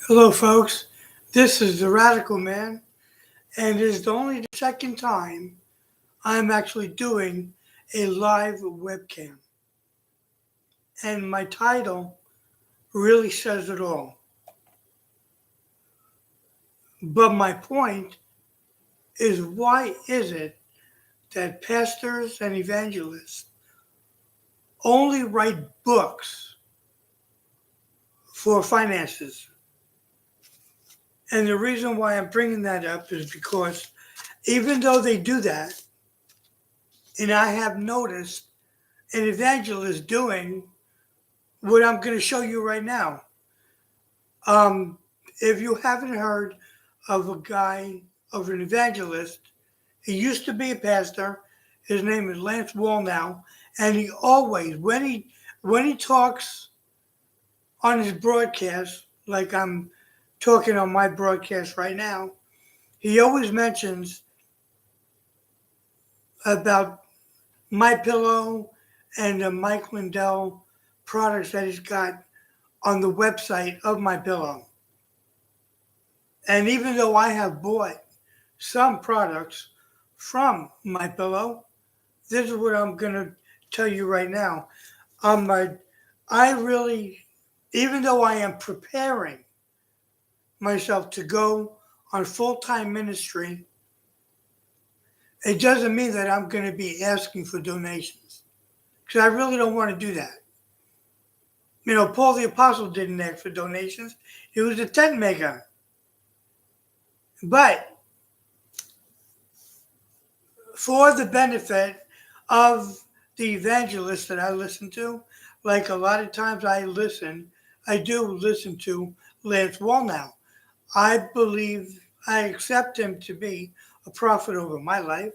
Hello, folks. This is the Radical Man, and it is only the second time I'm actually doing a live webcam. And my title really says it all. But my point is, why is it that pastors and evangelists only write books for finances? And the reason why I'm bringing that up is because even though they do that, and I have noticed an evangelist doing what I'm going to show you right now. Um, if you haven't heard of a guy, of an evangelist, he used to be a pastor. His name is Lance Wall now, and he always, when he talks on his broadcast, like I'm talking on my broadcast right now, he always mentions about My Pillow and the Mike Lindell products that he's got on the website of My Pillow. And even though I have bought some products from My Pillow, this is what I'm going to tell you right now. I really, even though I am preparing myself to go on full-time ministry, it doesn't mean that I'm going to be asking for donations, because I really don't want to do that. You know, Paul the Apostle didn't ask for donations. He was a tent maker. But for the benefit of the evangelists that I listen to, like a lot of times I do listen to Lance Wall now. I accept him to be a prophet over my life.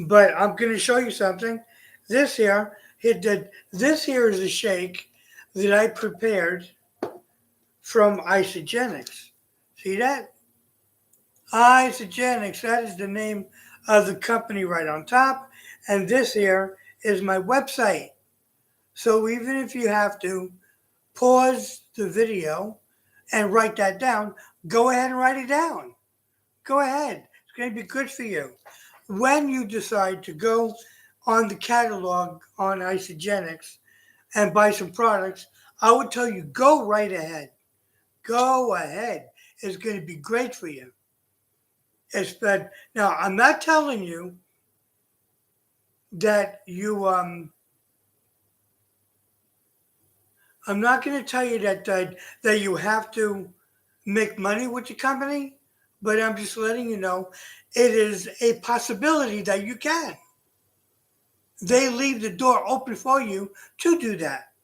But I'm going to show you something. This here is a shake that I prepared from Isogenics. See that? Isogenics, that is the name of the company right on top. And this here is my website. So even if you have to pause the video and write that down, go ahead and write it down. Go ahead. It's going to be good for you. When you decide to go on the catalog on Isogenics and buy some products, I would tell you, go right ahead. Go ahead. It's going to be great for you. Now, I'm not telling you that I'm not going to tell you that you have to make money with the company, but I'm just letting you know it is a possibility that you can. They leave the door open for you to do that.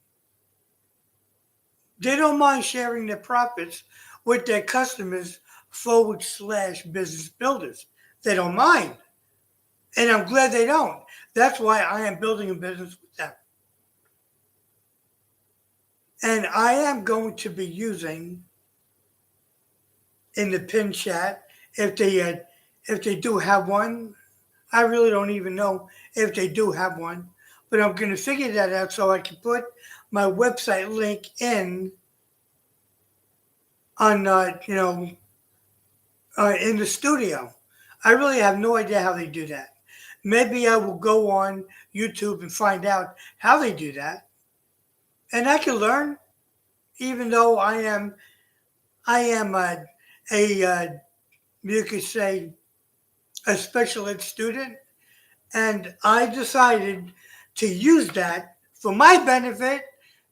They don't mind sharing their profits with their customers / business builders. They don't mind. And I'm glad they don't. That's why I am building a business with them. And I am going to be using in the pin chat, if they do have one. I really don't even know if they do have one, but I'm going to figure that out so I can put my website link in on in the studio. I really have no idea how they do that. Maybe I will go on YouTube and find out how they do that, and I can learn. Even though I am you could say a special ed student, and I decided to use that for my benefit,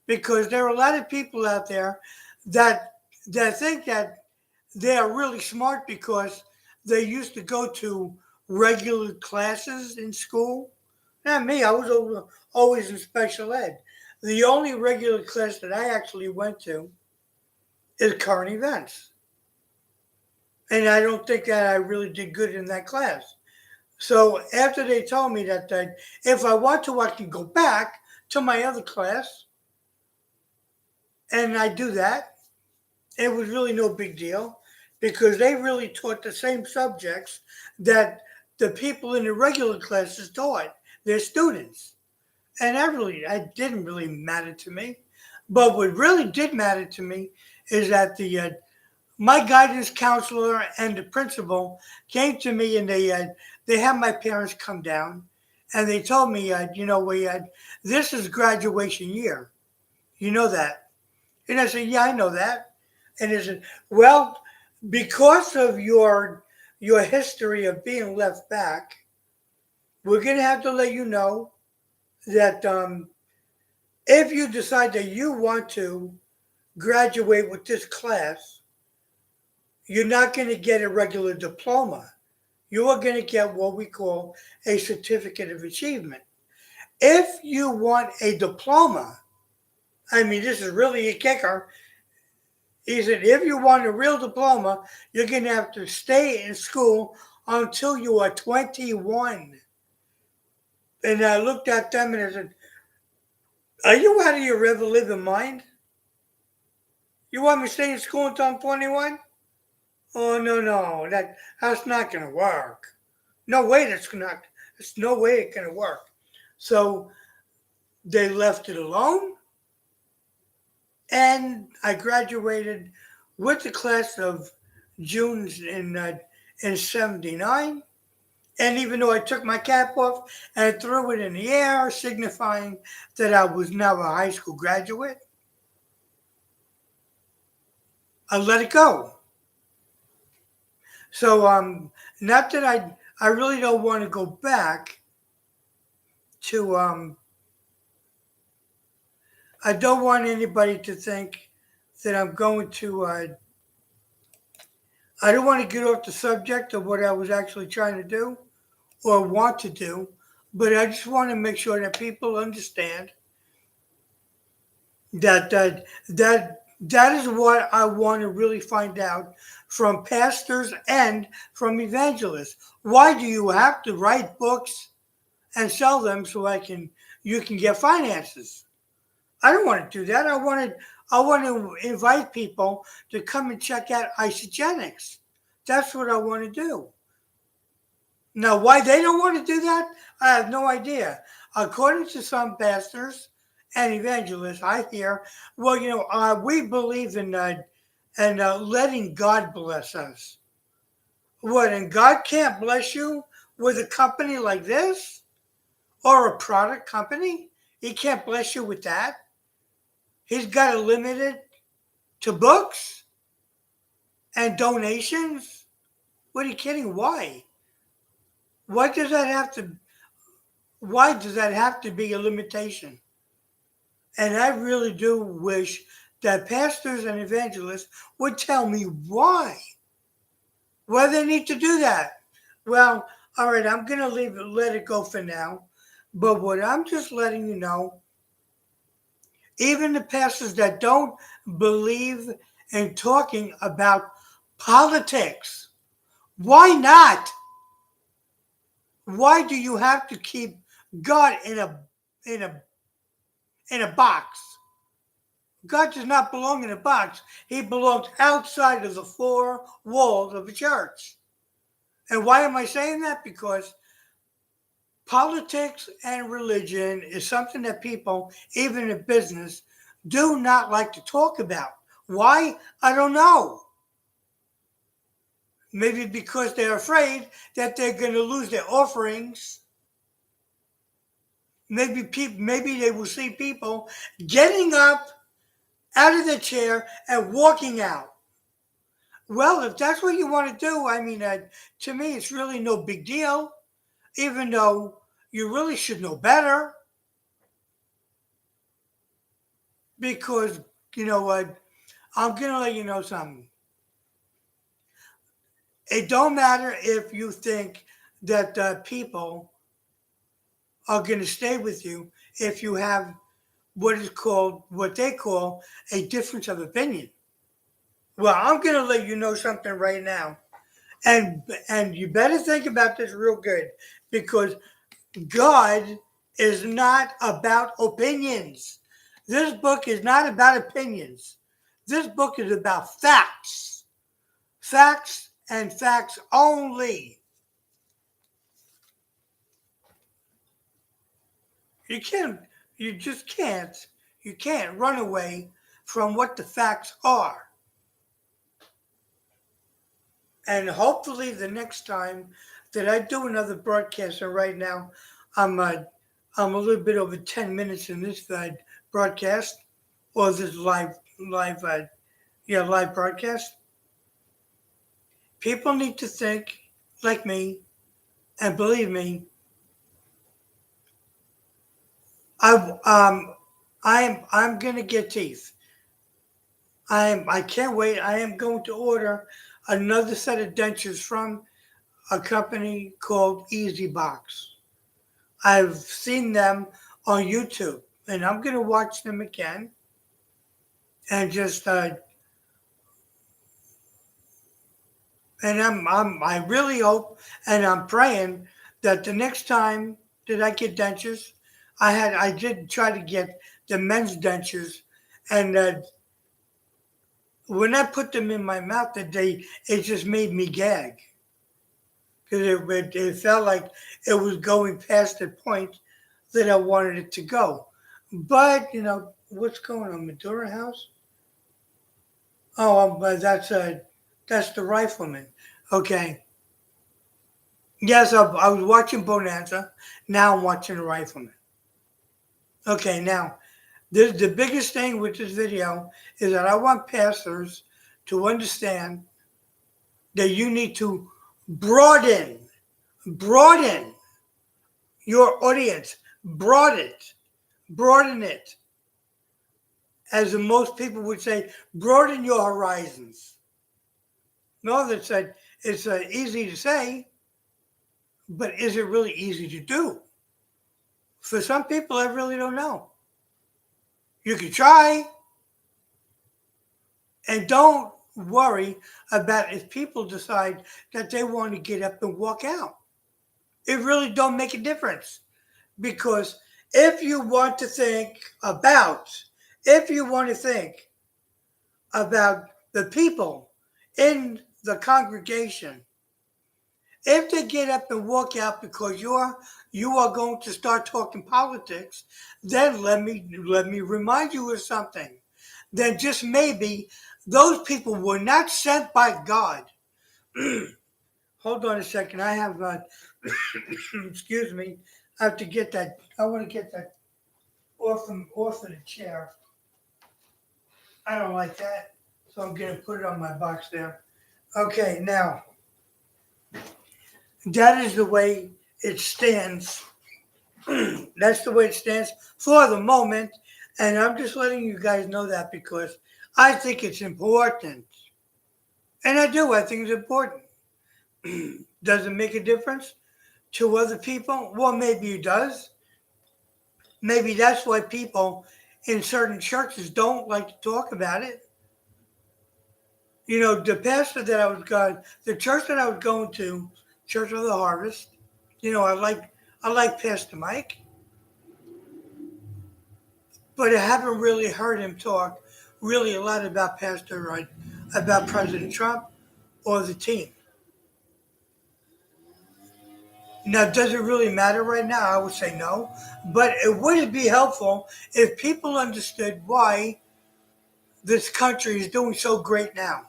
because there are a lot of people out there that think that they are really smart because they used to go to regular classes in school. Not me. I was always in special ed. The only regular class that I actually went to is current events. And I don't think that I really did good in that class. So after they told me that if I want to, I can go back to my other class, and I do that. It was really no big deal, because they really taught the same subjects that the people in the regular classes taught their students. And that didn't really matter to me. But what really did matter to me is that my guidance counselor and the principal came to me, and they had my parents come down, and they told me, this is graduation year. You know that? And I said, yeah, I know that. And they said, well, because of your history of being left back, we're gonna have to let you know that if you decide that you want to graduate with this class, you're not going to get a regular diploma. You are going to get what we call a certificate of achievement. If you want a diploma, I mean, this is really a kicker. He said, if you want a real diploma, you're going to have to stay in school until you are 21. And I looked at them and I said, are you out of your ever living mind? You want me to stay in school until I'm 21? Oh, no, that's not going to work. No way there's no way it's going to work. So they left it alone, and I graduated with the class of June in '79. And even though I took my cap off and threw it in the air, signifying that I was now a high school graduate, I let it go. So not that I really don't want to go back to I don't want anybody to think that I'm going to. I don't want to get off the subject of what I was actually trying to do or want to do, but I just want to make sure that people understand that is what I want to really find out from pastors and from evangelists. Why do you have to write books and sell them so you can get finances? I don't want to do that. I want to invite people to come and check out isogenics. That's what I want to do. Now, why they don't want to do that, I have no idea. According to some pastors and evangelists, I hear, well, we believe in letting God bless us. What, and God can't bless you with a company like this or a product company? He can't bless you with that. He's got it limited to books and donations. What are you kidding? Why? Why does that have to? Why does that have to be a limitation? And I really do wish that pastors and evangelists would tell me why they need to do that. Well, all right, I'm gonna let it go for now. But what I'm just letting you know, even the pastors that don't believe in talking about politics, why not? Why do you have to keep God in a in a box? God does not belong in a box. He belongs outside of the four walls of a church. And why am I saying that? Because politics and religion is something that people, even in business, do not like to talk about. Why? I don't know. Maybe because they're afraid that they're going to lose their offerings. Maybe they will see people getting up out of the chair and walking out. Well, if that's what you want to do, I mean, to me, it's really no big deal, even though you really should know better. Because, you know what, I'm going to let you know something. It don't matter if you think that people are going to stay with you if you have what they call a difference of opinion. Well, I'm going to let you know something right now. And you better think about this real good, because God is not about opinions. This book is not about opinions. This book is about facts. Facts and facts only. You can't, you just can't, you can't run away from what the facts are. And hopefully the next time that I do another broadcast, and right now I'm uh, I'm a little bit over 10 minutes in this broadcast, or this live live broadcast. People need to think like me, and believe me, I I'm gonna get teeth. I can't wait. I am going to order another set of dentures from a company called Easy Box. I've seen them on YouTube, and I'm gonna watch them again and just and I really hope and I'm praying that the next time that I get dentures, I did try to get the men's dentures, and when I put them in my mouth that day, it just made me gag because it felt like it was going past the point that I wanted it to go. But what's going on, Madura House? Oh, but that's the Rifleman. Okay. Yes, I was watching Bonanza. Now I'm watching the Rifleman. Okay, now the biggest thing with this video is that I want pastors to understand that you need to broaden your audience, broaden it, as most people would say, broaden your horizons. No, it's easy to say, but is it really easy to do? For some people, I really don't know. You can try, and don't worry about if people decide that they want to get up and walk out. It really don't make a difference, because if you want to think about, if you want to think about the people in the congregation, if they get up and walk out because you are going to start talking politics, then let me remind you of something. Then just maybe those people were not sent by God. Hold on a second. I have excuse me. I have to get that. I want to get that off of the chair. I don't like that, so I'm gonna put it on my box there. Okay, now that is the way it stands. That's the way it stands for the moment, and I'm just letting you guys know that because I think it's important, and I do. I think it's important. Does it make a difference to other people? Well, maybe it does. Maybe that's why people in certain churches don't like to talk about it. The pastor that I was going, the church that I was going to, Church of the Harvest. I like Pastor Mike, but I haven't really heard him talk really a lot about about President Trump or the team. Now, does it really matter right now? I would say no, but it would be helpful if people understood why this country is doing so great now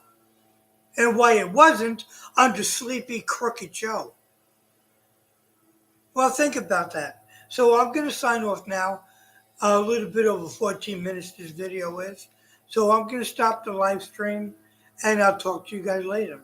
and why it wasn't under sleepy, crooked Joe. Well, think about that. So I'm going to sign off now. A little bit over 14 minutes this video is. So I'm going to stop the live stream and I'll talk to you guys later.